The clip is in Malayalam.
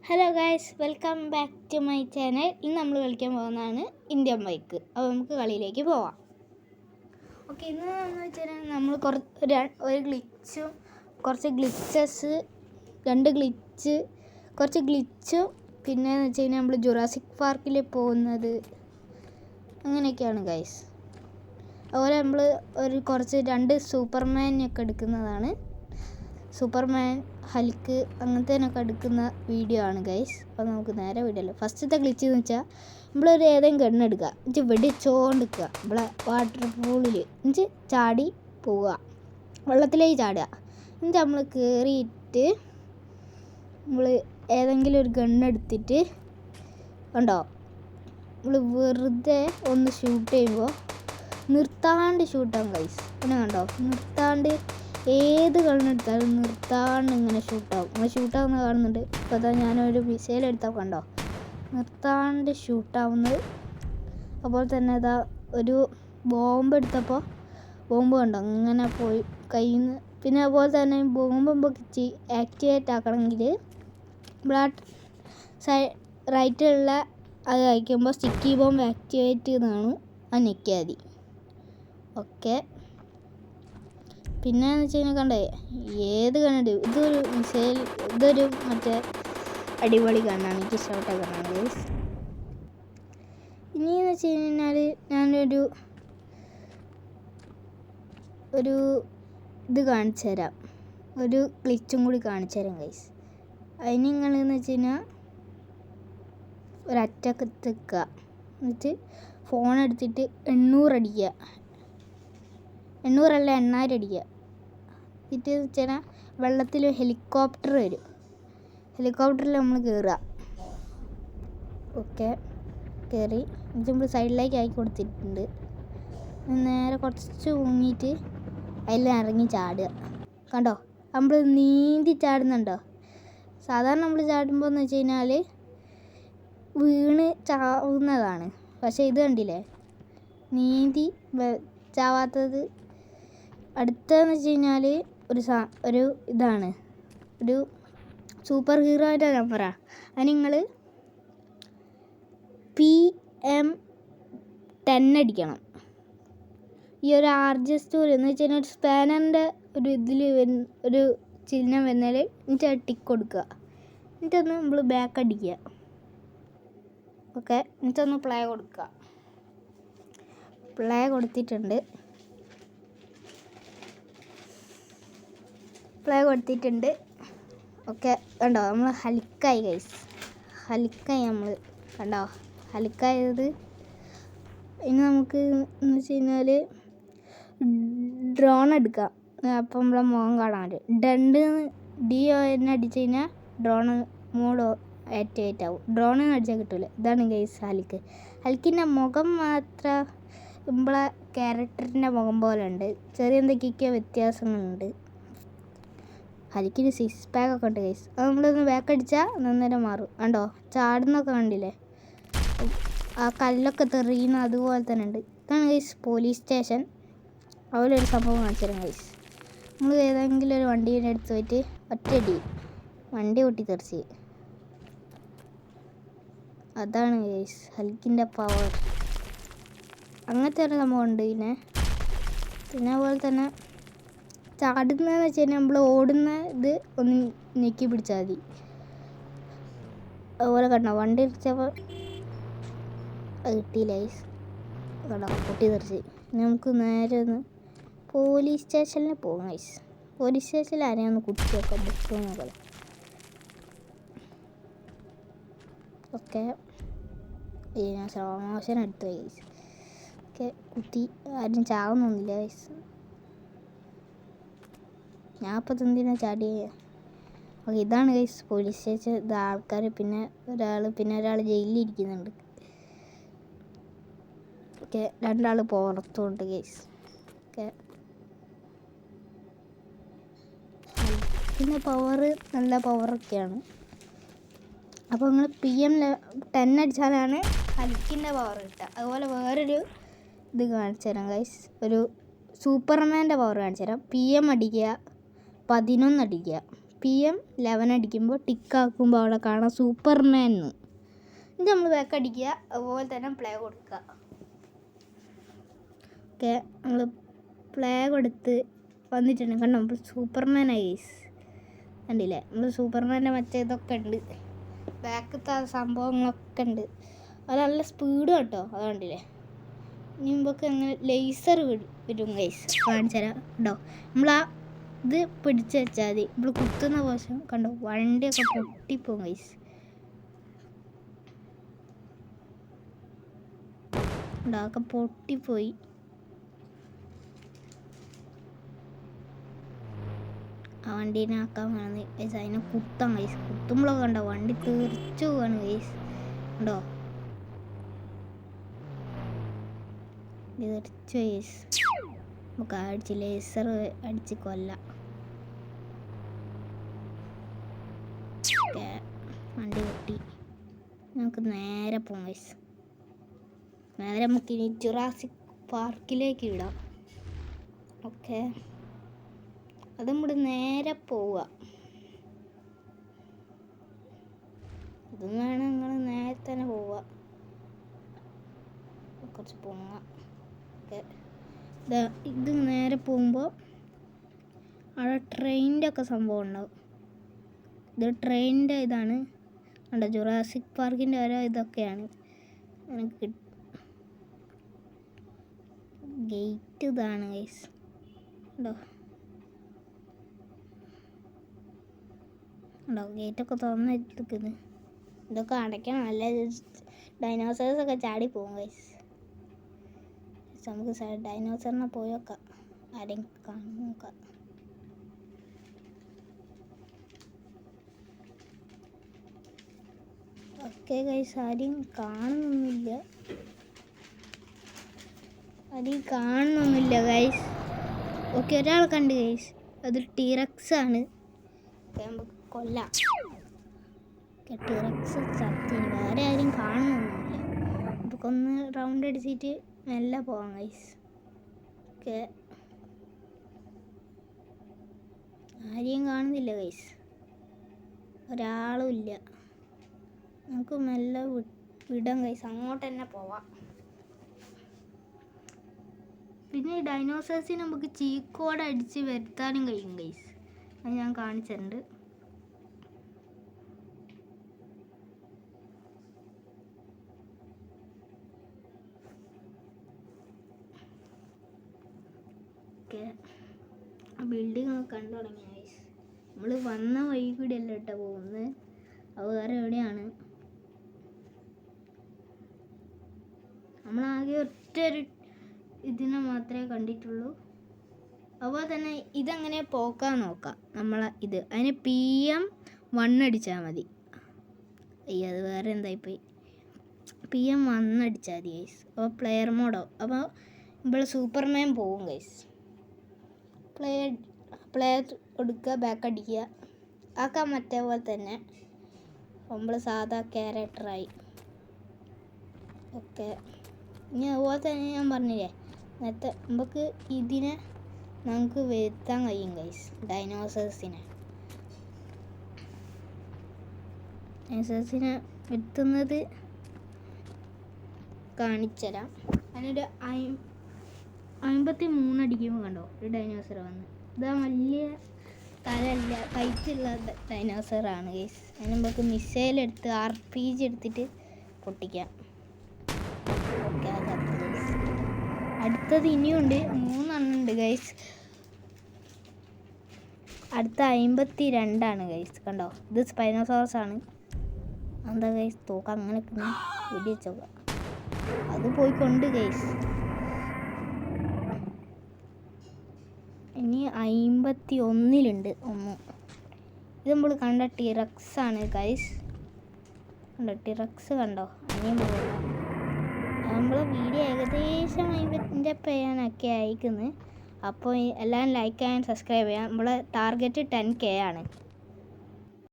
Hello guys, welcome back to my channel. ഇന്ന് നമ്മൾ കളിക്കാൻ പോകുന്നതാണ് ഇന്ത്യൻ ബൈക്ക്. അപ്പോൾ നമുക്ക് കളിയിലേക്ക് പോവാം. ഓക്കെ, ഇന്ന് എന്ന് വെച്ചാൽ നമ്മൾ ഒരു ഗ്ലിച്ചും കുറച്ച് ഗ്ലിച്ചസ്, കുറച്ച് ഗ്ലിച്ചും പിന്നെ എന്ന് വെച്ച് കഴിഞ്ഞാൽ നമ്മൾ ജുറാസിക് പാർക്കിൽ പോകുന്നത് അങ്ങനെയൊക്കെയാണ് ഗൈസ്. അതുപോലെ നമ്മൾ കുറച്ച് 2 സൂപ്പർമാനൊക്കെ എടുക്കുന്നതാണ്. സൂപ്പർമാൻ, ഹൽക്ക് അങ്ങനത്തേനൊക്കെ എടുക്കുന്ന വീഡിയോ ആണ് ഗൈസ്. അപ്പോൾ നമുക്ക് നേരെ വീഡിയോ. ഫസ്റ്റത്തെ ഗ്ലിച്ച് എന്ന് വെച്ചാൽ നമ്മളൊരു ഏതെങ്കിലും ഗണ്ണെടുക്കുക, എന്നിട്ട് വെടിച്ചോണ്ടിരിക്കുക. നമ്മളെ വാട്ടർ പൂളിൽ എന്നിട്ട് ചാടി പോവുക, വെള്ളത്തിലേക്ക് ചാടുക. എന്നിട്ട് നമ്മൾ കയറിയിട്ട് നമ്മൾ ഏതെങ്കിലും ഒരു ഗണ്ണെടുത്തിട്ട് കണ്ടോ, നമ്മൾ വെറുതെ ഒന്ന് ഷൂട്ട് ചെയ്യുമ്പോൾ നിർത്താണ്ട് ഷൂട്ടാകും ഗൈസ്. പിന്നെ കണ്ടോ, നിർത്താണ്ട് ഏത് ഗണ്ണെടുത്താലും നിർത്താണ്ട് ഇങ്ങനെ ഷൂട്ടാവും. നമ്മൾ ഷൂട്ടാവുന്നത് കാണുന്നുണ്ട്. അപ്പോൾ അതാ ഞാനൊരു മിസൈൽ എടുത്താൽ കണ്ടോ, നിർത്താണ്ട് ഷൂട്ടാവുന്നത്. അതുപോലെ തന്നെ അതാ ഒരു ബോംബ് എടുത്തപ്പോൾ ബോംബ് കണ്ടോ അങ്ങനെ പോയി കയ്യിൽ നിന്ന്. പിന്നെ അതുപോലെ തന്നെ ബോംബ് ആക്ടിവേറ്റ് ആക്കണമെങ്കിൽ റൈറ്റിലുള്ള അത് അയക്കുമ്പോൾ സ്റ്റിക്കി ബോംബ് ആക്ടിവേറ്റ് എന്നാണ് അത് ഞെക്കിയാൽ മതി. ഓക്കെ, പിന്നെ എന്ന് വെച്ച് കഴിഞ്ഞാൽ കണ്ടേ ഏത് കണ്ണുണ്ട്, ഇതൊരു മറ്റേ അടിപൊളി കണ്ണാണ്, എനിക്ക് ഇഷ്ടപ്പെട്ട കണ്ണാണ് ഗൈസ്. ഇനിയെന്ന് വെച്ച് കഴിഞ്ഞാൽ ഞാനൊരു ഇത് കാണിച്ചു തരാം, ഒരു ഗ്ലിച്ചും കൂടി കാണിച്ചു തരാം ഗൈസ്. അതിന് നിങ്ങളെന്ന് വെച്ച് കഴിഞ്ഞാൽ ഒരറ്റക്ക് നിൽക്കുക, എന്നിട്ട് ഫോൺ എടുത്തിട്ട് 800 അടിക്കുക, 800 അല്ല 8000 അടിക്കുക. എന്നിട്ട് വെച്ചാൽ വെള്ളത്തിൽ ഹെലികോപ്റ്റർ വരും, ഹെലികോപ്റ്ററിൽ നമ്മൾ കയറുക. ഓക്കെ, കയറി എന്നിട്ട് നമ്മൾ സൈഡിലേക്ക് ആക്കി കൊടുത്തിട്ടുണ്ട്. നേരെ കുറച്ച് മുങ്ങിയിട്ട് അതിൽ ഇറങ്ങി ചാടുക. കണ്ടോ, നമ്മൾ നീന്തി ചാടുന്നുണ്ടോ. സാധാരണ നമ്മൾ ചാടുമ്പോൾ എന്ന് വെച്ച് കഴിഞ്ഞാൽ വീണ് ചാവുന്നതാണ്. പക്ഷേ ഇത് കണ്ടില്ലേ, നീന്തി ചാവാത്തത്. അടുത്തതെന്ന് വെച്ച് കഴിഞ്ഞാൽ ഒരു ഇതാണ്, ഒരു സൂപ്പർ ഹീറോയുടെ നമ്പറാണ്. അത് നിങ്ങൾ PM10 അടിക്കണം. ഈ ഒരു RJ സ്റ്റോറി എന്ന് വെച്ച് കഴിഞ്ഞാൽ ഒരു സ്പാനറിൻ്റെ ഒരു ഇതിൽ ഒരു ചിഹ്നം വരുന്നതിൽ എന്നിട്ട് ടിക്ക് കൊടുക്കുക. എന്നിട്ടൊന്ന് നമ്മൾ ബാക്ക് അടിക്കുക. ഓക്കെ, എന്നിട്ടൊന്ന് പ്ലേ കൊടുക്കുക. പ്ലേ കൊടുത്തിട്ടുണ്ട്. ഓക്കെ, കണ്ടോ നമ്മൾ ഹലിക്കായി ഗൈസ്, ഹലിക്കായി നമ്മൾ കണ്ടോ, ഹലിക്കായത്. ഇനി നമുക്ക് എന്ന് വെച്ച് കഴിഞ്ഞാൽ ഡ്രോൺ എടുക്കാം. അപ്പം നമ്മളെ മുഖം കാണാൻ പറ്റും. DON അടിച്ച് കഴിഞ്ഞാൽ ഡ്രോൺ മോഡ് ആക്ടിവേറ്റ് ആവും. ഡ്രോണിന് അടിച്ചാൽ കിട്ടില്ല. ഇതാണ് ഗൈസ് ഹൽക്കിൻ്റെ മുഖം മാത്രം നമ്മളെ ക്യാരക്ടറിൻ്റെ മുഖം പോലെ ഉണ്ട്, ചെറിയ എന്തൊക്കെയൊക്കെ വ്യത്യാസങ്ങളുണ്ട്. ഹലിക്കിന് 6 പാക്കൊക്കെ ഉണ്ട് ഗൈസ്. അത് നമ്മളൊന്ന് ബാക്ക് അടിച്ചാൽ നന്നേരം മാറും. കണ്ടോ, ചാടുന്നൊക്കെ കണ്ടില്ലേ, ആ കല്ലൊക്കെ തെറിയുന്ന അതുപോലെ തന്നെ ഉണ്ട്. ഇതാണ് ഗൈസ് പോലീസ് സ്റ്റേഷൻ. അതുപോലെ ഒരു സംഭവം കാണിച്ചു തരാം ഗൈസ്. നമ്മൾ ഏതെങ്കിലും ഒരു വണ്ടീനെ എടുത്ത് പോയിട്ട് ഒറ്റയടി വണ്ടി പൊട്ടിത്തെറിച്ച്. അതാണ് ഗൈസ് ഹൽക്കിൻ്റെ പവർ. അങ്ങനത്തെ ഒരു സംഭവം ഉണ്ട്. പിന്നെ അതുപോലെ തന്നെ ചാടുന്നതെന്ന് വെച്ച് കഴിഞ്ഞാൽ നമ്മൾ ഓടുന്ന ഇത് ഒന്ന് ഞെക്കി പിടിച്ചാൽ മതി. അതുപോലെ കണ്ടോ, വണ്ടി ഇടിച്ചപ്പോൾ അത് കിട്ടിയില്ല ഗൈസ്, കണ്ടോ പൊട്ടി തെറിച്ച്. നമുക്ക് നേരെ ഒന്ന് പോലീസ് സ്റ്റേഷനിൽ പോകും ഗൈസ്. പോലീസ് സ്റ്റേഷനിൽ ആരെയും ഒന്ന് കുത്തി വെക്കാം, ബുക്ക് നോക്കാം. ഓക്കെ, ഞാൻ സ്ലോ മോഷൻ എടുത്തു ഗൈസ്. ഓക്കെ, കുത്തി ആരും ചാവുന്നൊന്നുമില്ല ഗൈസ്. ഞാൻ അപ്പോൾ എന്തിനാ ചാടിയേ. ഓക്കെ, ഇതാണ് ഗൈസ് പോലീസ് സ്റ്റേഷൻ. ഇത് ആൾക്കാർ പിന്നെ ഒരാൾ ജയിലിലിരിക്കുന്നുണ്ട്. ഓക്കെ, 2 ആൾ പുറത്തുണ്ട് ഗൈസ്. ഓക്കെ, പിന്നെ പവർ നല്ല പവറൊക്കെയാണ്. അപ്പോൾ നിങ്ങൾ PM10 അടിച്ചാലാണ് ഹൽക്കിൻ്റെ പവർ കിട്ടുക. അതുപോലെ വേറൊരു ഇത് കാണിച്ചു തരാം ഗൈസ്, ഒരു സൂപ്പർമാൻ്റെ പവർ കാണിച്ചു തരാം. PM അടിക്കുക, 11 അടിക്കുക. PM11 അടിക്കുമ്പോൾ ടിക്കാക്കുമ്പോൾ അവിടെ കാണാം സൂപ്പർമാൻ എന്ന്. ഇത് നമ്മൾ ബാക്ക് അടിക്കുക, അതുപോലെ തന്നെ പ്ലേ കൊടുക്കുക. ഓക്കെ, നമ്മൾ പ്ലേ കൊടുത്ത് വന്നിട്ടുണ്ട്. കണ്ടോ, നമ്മൾ സൂപ്പർമാൻ ഐസ് കണ്ടില്ലേ? നമ്മൾ സൂപ്പർമാൻ്റെ മറ്റേ ഇതൊക്കെ ഉണ്ട്, ബാക്കത്തെ സംഭവങ്ങളൊക്കെ ഉണ്ട്. അത് നല്ല സ്പീഡ് കേട്ടോ, അത് കണ്ടില്ലേ? ഇനി മുമ്പൊക്കെ അങ്ങനെ ലേസർ വരും ഗൈസ്, കാണിച്ചു തരാം. കണ്ടോ, നമ്മളാ ഇത് പിടിച്ച് വെച്ചാൽ മതി, നമ്മൾ കുത്തുന്ന പോഷം കണ്ടോ വണ്ടിയൊക്കെ പൊട്ടിപ്പോവും ഗൈസ്. ഉണ്ടാക്കെ പൊട്ടിപ്പോയി. ആ വണ്ടീനെ ആക്കാൻ വേണമെന്ന് ഗൈസ്, അതിനെ കുത്താം ഗൈസ്. കുത്തുമ്പോഴൊക്കെ കണ്ടോ വണ്ടി തെറിച്ചു പോവാണ് ഗൈസ്. ഉണ്ടോ, തെറിച്ചു ഗൈസ്. നമുക്ക് അടിച്ച് ലേസർ അടിച്ച് കൊല്ലാം. വണ്ടി പൊട്ടി. നമുക്ക് നേരെ പോകാം ഗൈസ്. നേരെ നമുക്കിനി ജുറാസിക് പാർക്കിലേക്ക് ഇടാം. ഓക്കെ, അത് നമ്മുടെ നേരെ പോവുക. ഇതും വേണം, നിങ്ങൾ നേരെ തന്നെ പോവുക. കുറച്ച് പോങ്ങ. ഓക്കെ, ഇത് നേരെ പോകുമ്പോൾ അവിടെ ട്രെയിനിൻ്റെ ഒക്കെ സംഭവം ഉണ്ടാവും. ഇത് ട്രെയിനിൻ്റെ ഇതാണ് കണ്ടോ, ജുറാസിക് പാർക്കിൻ്റെ ഓരോ ഇതൊക്കെയാണ്. എനിക്ക് ഗേറ്റ് ഇതാണ് ഗൈസ്, ഉണ്ടോ ഉണ്ടോ ഗേറ്റൊക്കെ തുറന്നിരിക്കുന്നത്. ഇതൊക്കെ അടയ്ക്കണം, നല്ല ഡൈനോസേഴ്സൊക്കെ ചാടി പോകും ഗൈസ്. നമുക്ക് ഡൈനോസറിനെ പോയി നോക്കാം, ആരെയും കാണാൻ നോക്കാം. ഓക്കെ ഗൈസ്, ആരെയും കാണുന്നൊന്നുമില്ല ഗൈസ്. ഓക്കെ, ഒരാൾ കണ്ട് ഗൈസ്, അത് ടീറക്സ് ആണ്. നമുക്ക് കൊല്ലാം. ടീറക്സ് ചത്തിന്, വേറെ ആരും കാണുന്നൊന്നുമില്ല. നമുക്ക് ഒന്ന് റൗണ്ട് അടിച്ചിട്ട് മെല്ലെ പോവാം ഗൈസ്. ഓക്കെ, ആരെയും കാണുന്നില്ല ഗൈസ്, ഒരാളും ഇല്ല. നമുക്ക് മെല്ലെ വിടാം ഗൈസ്, അങ്ങോട്ട് തന്നെ പോവാം. പിന്നെ ഈ ഡൈനോസേഴ്സിന് നമുക്ക് ചീക്കോടെ അടിച്ച് വരുത്താനും കഴിയും ഗൈസ്, അത് ഞാൻ കാണിച്ചിട്ടുണ്ട്. ഓക്കെ, ആ ബിൽഡിംഗ് ഒക്കെ കണ്ടു തുടങ്ങി ഗൈസ്. നമ്മൾ വന്ന വഴി കൂടി അല്ല കേട്ടോ പോകുന്നത്, അത് വേറെ എവിടെയാണ്. നമ്മളാകെ ഒറ്റൊരു ഇതിനെ മാത്രമേ കണ്ടിട്ടുള്ളൂ. അതുപോലെ തന്നെ ഇതെങ്ങനെ പോക്കാൻ നോക്കാം. നമ്മളെ ഇത് അതിന് PM1 അടിച്ചാൽ മതി. അയ്യോ, അത് വേറെ എന്തായിപ്പോയി. PM1 അടിച്ചാൽ മതി ഗൈസ്. അപ്പോൾ പ്ലെയർ മോഡോ, അപ്പോൾ ഇപ്പോൾ സൂപ്പർമാൻ പോവും ഗൈസ്. പ്ലെയർ കൊടുക്കുക, ബാക്ക് അടിക്കുക, ആക്കാൻ മറ്റേ പോലെ തന്നെ നമ്മൾ സാധാ ക്യാരക്ടറായി. ഓക്കെ, ഇനി അതുപോലെ തന്നെ ഞാൻ പറഞ്ഞില്ലേ നേരത്തെ, നമുക്ക് ഇതിനെ നമുക്ക് വരുത്താൻ കഴിയും ഗൈസ്. ഡൈനോസേഴ്സിനെ വരുത്തുന്നത് കാണിച്ചുതരാം. അതിനൊരു 53 അടിക്കുമ്പോൾ കണ്ടോ ഒരു ഡൈനോസർ വന്ന്. ഇതാ വലിയ തലല്ല, കൈറ്റുള്ള ഡൈനോസറാണ് ഗൈസ്. അതിന് നമുക്ക് മിസൈൽ എടുത്ത് RPG എടുത്തിട്ട് പൊട്ടിക്കാം. ഓക്കെ, അടുത്തത് ഇനിയുണ്ട്, 3 എണ്ണം ഉണ്ട് ഗൈസ്. അടുത്ത 52 ഗൈസ്. കണ്ടോ, ഇത് സ്പൈനോസോറസ് ആണ്. എന്താ ഗൈസ് തോക്ക അങ്ങനെ വെടിവെച്ചോക്കാം, അത് പോയിക്കൊണ്ട് ഗൈസ്. ഇനി 51 ഒന്ന്. ഇത് നമ്മൾ കണ്ട ടിറക്സ് ആണ് ഗൈസ്. കണ്ടോ ടിറക്സ് കണ്ടോ, അനിയും പോകില്ല. നമ്മൾ വീഡിയോ ഏകദേശം 50 പേയാനൊക്കെ അയക്കുന്നത്. അപ്പോൾ എല്ലാവരും ലൈക്ക് ചെയ്യാൻ സബ്സ്ക്രൈബ് ചെയ്യാം. നമ്മളെ ടാർഗറ്റ് 10K ആണ്.